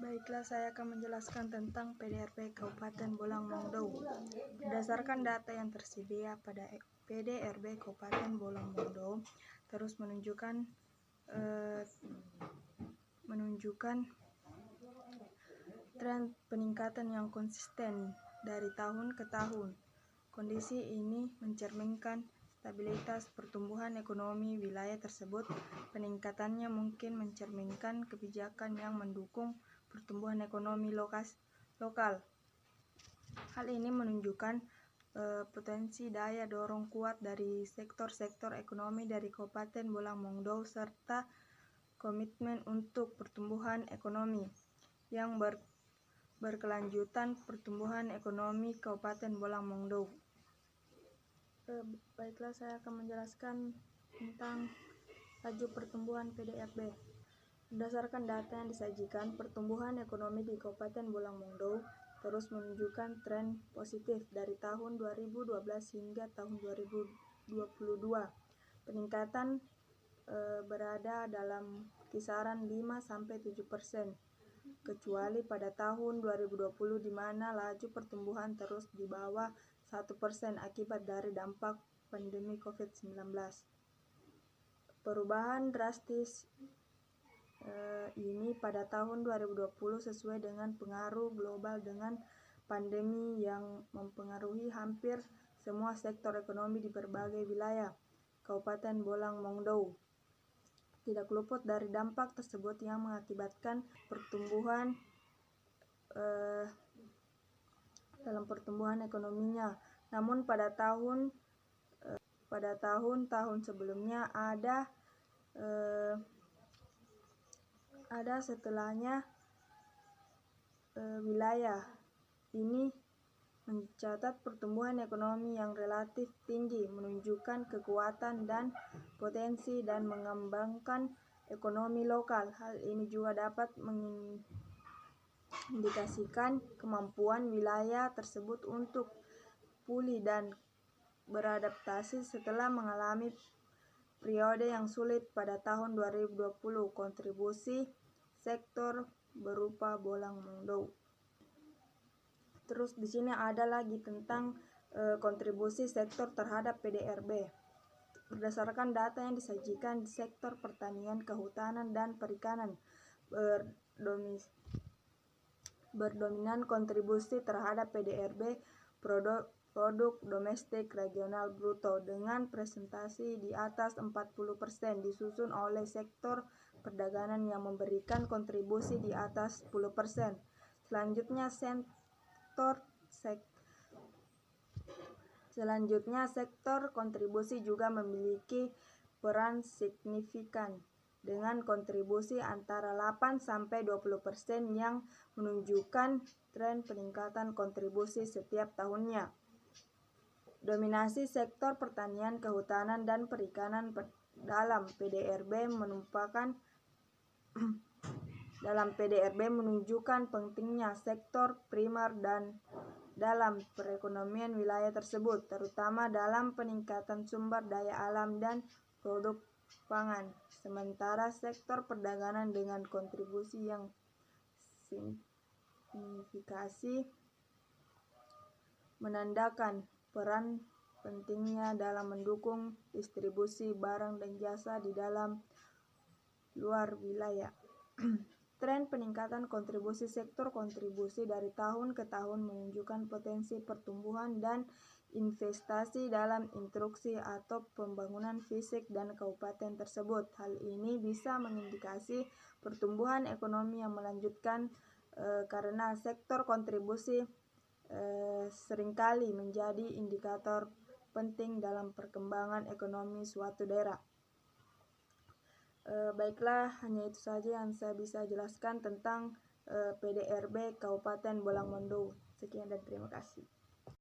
Baiklah, saya akan menjelaskan tentang PDRB Kabupaten Bolang Monggdow. Berdasarkan data yang tersedia pada PDRB Kabupaten Bolang Monggdow, terus menunjukkan tren peningkatan yang konsisten dari tahun ke tahun. Kondisi ini mencerminkan stabilitas pertumbuhan ekonomi wilayah tersebut. Peningkatannya mungkin mencerminkan kebijakan yang mendukung pertumbuhan ekonomi lokal. Hal ini menunjukkan potensi daya dorong kuat dari sektor-sektor ekonomi dari Kabupaten Bolang Monggdow serta komitmen untuk pertumbuhan ekonomi yang berkelanjutan. Pertumbuhan ekonomi Kabupaten Bolang Monggdow. Baiklah, saya akan menjelaskan tentang laju pertumbuhan PDRB. Berdasarkan data yang disajikan, pertumbuhan ekonomi di Kabupaten Bolang Monggdow terus menunjukkan tren positif dari tahun 2012 hingga tahun 2022. Peningkatan berada dalam kisaran 5-7%, kecuali pada tahun 2020 di mana laju pertumbuhan terus di bawah 1% akibat dari dampak pandemi COVID-19. Perubahan drastis ini pada tahun 2020 sesuai dengan pengaruh global dengan pandemi yang mempengaruhi hampir semua sektor ekonomi di berbagai wilayah Kabupaten Bolang Monggdow. Tidak luput dari dampak tersebut yang mengakibatkan pertumbuhan dalam pertumbuhan ekonominya. Namun pada tahun-tahun sebelumnya ada setelahnya wilayah ini mencatat pertumbuhan ekonomi yang relatif tinggi, menunjukkan kekuatan dan potensi dan mengembangkan ekonomi lokal. Hal ini juga dapat mengindikasikan kemampuan wilayah tersebut untuk pulih dan beradaptasi setelah mengalami periode yang sulit pada tahun 2020. Kontribusi sektor berupa Bolang Monggdow. Terus di sini ada lagi tentang kontribusi sektor terhadap PDRB. Berdasarkan data yang disajikan, di sektor pertanian, kehutanan, dan perikanan berdominan kontribusi terhadap PDRB produk domestik regional bruto dengan presentasi di atas 40%, disusun oleh sektor perdagangan yang memberikan kontribusi di atas 10%. Selanjutnya sektor kontribusi juga memiliki peran signifikan dengan kontribusi antara 8-20% yang menunjukkan tren peningkatan kontribusi setiap tahunnya. Dominasi sektor pertanian, kehutanan, dan perikanan dalam PDRB menunjukkan pentingnya sektor primer dan dalam perekonomian wilayah tersebut, terutama dalam peningkatan sumber daya alam dan produk pangan. Sementara sektor perdagangan dengan kontribusi yang signifikan menandakan peran pentingnya dalam mendukung distribusi barang dan jasa di dalam luar wilayah. Tren peningkatan kontribusi sektor kontribusi dari tahun ke tahun menunjukkan potensi pertumbuhan dan investasi dalam instruksi atau pembangunan fisik dan kabupaten tersebut. Hal ini bisa mengindikasi pertumbuhan ekonomi yang melanjutkan karena sektor kontribusi seringkali menjadi indikator penting dalam perkembangan ekonomi suatu daerah. Baiklah, hanya itu saja yang saya bisa jelaskan tentang PDRB Kabupaten Bolang Monggdow. Sekian dan terima kasih.